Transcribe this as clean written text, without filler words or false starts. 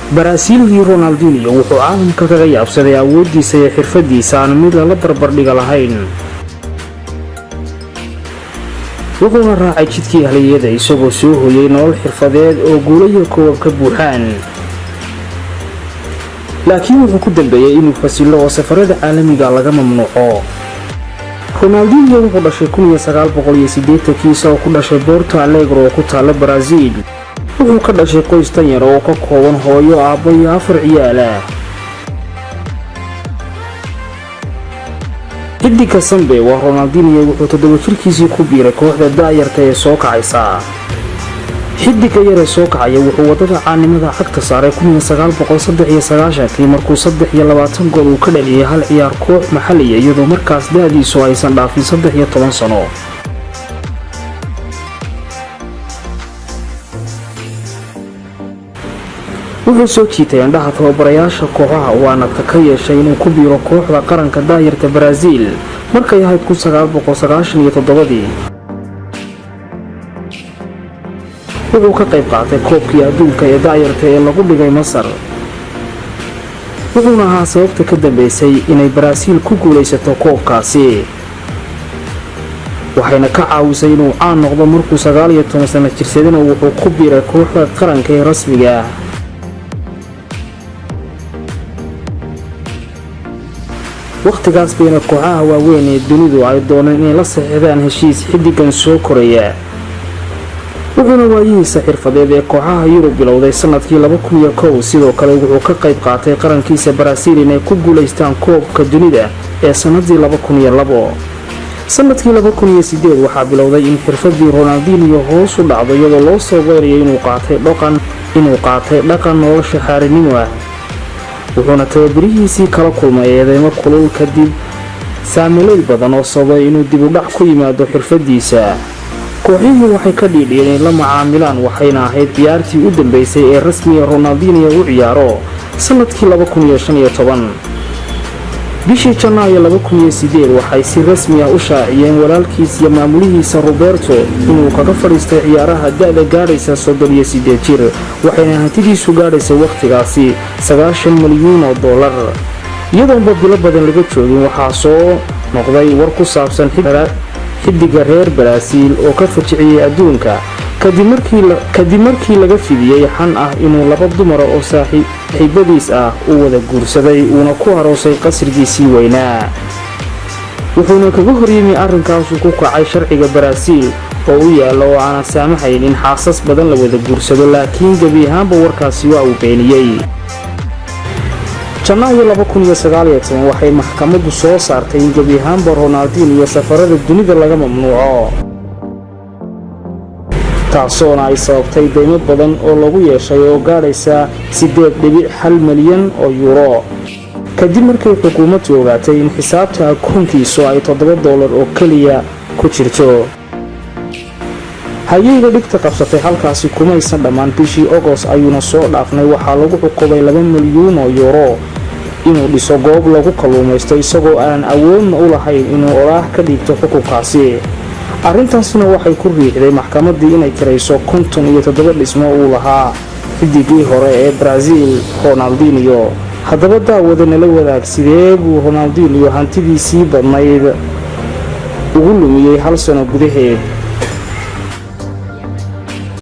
Brazil Ronaldinho wuxuu caalamka kaga yaabsaday awoodiisa iyo xirfadiisa aan mid la barbardhig lahayn. wuxuuna raacay jidkii halyeeyada isagoo soo hooyay nolol xirfadeed oo guulayo koob ka buuxaan. laakiin wuxuu ku dambeeyay inuu fasilo oo safarada caalamiga laga mamnuuco. Ronaldinho wuxuu dhashay 1980 oo ku dhashay Porto Alegre oo ku taala Brazil. wuxuu ka dhashay qoys tan yar oo ka kooban hooyo, aabbo iyo 4 ciyaal ah. xiddiga Sambe waa Ronaldinho wuxuu 7 jirkiisii ku biiray kooxda daayarta ee soo kacaysa. xiddiga yar ee soo kacaya wuxuu wadada caanimada cagta saaray 1993 markuu 23 gool uu ka dhaliyay hal ciyaar koox maxalli ah iyadoo markaas da'diisu aysan dhaafin 13 sano. wuxuu soo jiitay indhaha tababarayaasha kooxaha waana ka yeeshay inuu ku biiro kooxda qaranka daayarta Brazil markay ahayd 1997. wuxuu ka qayb qaatay koobkii adduunka ee daayarta ee lagu dhigay Masar. wuxuuna ahaa sababta ka dambeysay inay Brazil ku guulaysato koobkaasi. waxayna ka caawisay inuu caan noqdo markuu 19 sano jirsadana wuxuu ku biiray kooxda qaranka ee rasmiga ah. waqtigaas bayna kooxaha waaweyn ee dunidu ay dooneen inay la saxiixdaan heshiis xiddigan soo koraya. wuxuuna waayihiisa xirfadeed ee kooxaha Yurub bilowday sanadkii 2001 sidoo kale wuxuu ka qayb qaatay qarankiisa Brazil inay ku guuleystaan koobka dunida ee sanadii 2002. sanadkii 2008 waxaa bilowday in xirfadii Ronaldinho hoos u dhacdo iyadoo loo soo weerarayay inuu qaatay dhaqan nolosha xaarinimo ah. wuxuuna tababarihiisii kala kulmay eedeymo kulul kadib saamilay badan oo sababay inuu dib u dhac ku yimaado xirfadiisa. kooxihii waxay ka dhiidhiyeen in la macaamilaan waxayna ahayd ciyaartii u dambeysay ee rasmiga Ronaldinho u ciyaaro sanadkii 2015. bishii Janaayo 2008 waxay si rasmi ah u shaaciyeen walaalkiis iyo maamulihiisa Roberto inuu kaga fadhiistay ciyaaraha da'da gaaraysa 38 jir waxayna hantidiisu gaaraysa waqtigaasi $90 milyan. iyadoo bilo badan laga joogin waxaa soo noqday war ku saabsan xiddiga reer Brazil oo ka fajiciyay adduunka kadib markii laga fidiyay xan ah inuu 2 dumar oo saaxiibadiis ah uu wada guursaday uuna ku aroosay qasrigiisii weynaa. wuxuuna kaga horyimi arrinkaas uu ku kacay sharciga Brazil oo u yaalo oo aan saamaxayn in xaasas badan la wada guursado laakiin gabi ahaanba warkaasi waa uu beeniyay. Janaayo 2019 waxay maxkamaddu soo saartay in gabi ahaanba Ronaldinho iyo safarada dunida laga mamnuuco. taasoo ay sababtay deymo badan oo lagu yeeshay oo gaaraysa 8.1 milyan oo euro. kadib markii xukuumaddu ogaatay in xisaabta akoonkiisu ay $7 oo kaliya ku jirto. hay'adda dhigta qabsatay halkaasi kumaysan dhammaan bishii August ayuuna soo dhaafnay waxaa lagu xukumay 2 milyan oo euro inuu dhiso goob lagu kalluumaysto isagoo aan awood u lahayn inuu oraah ka dhigto xukunkaasi. arrintaasina waxay ku riixday maxkamaddii inay kirayso 57 dhismo uu lahaa xiddigii hore ee Brazil Ronaldinho. haddaba daawada nala wadaag sidee buu Ronaldinho hantidiisii badnayd ugu lumiyay hal sano gudaheed.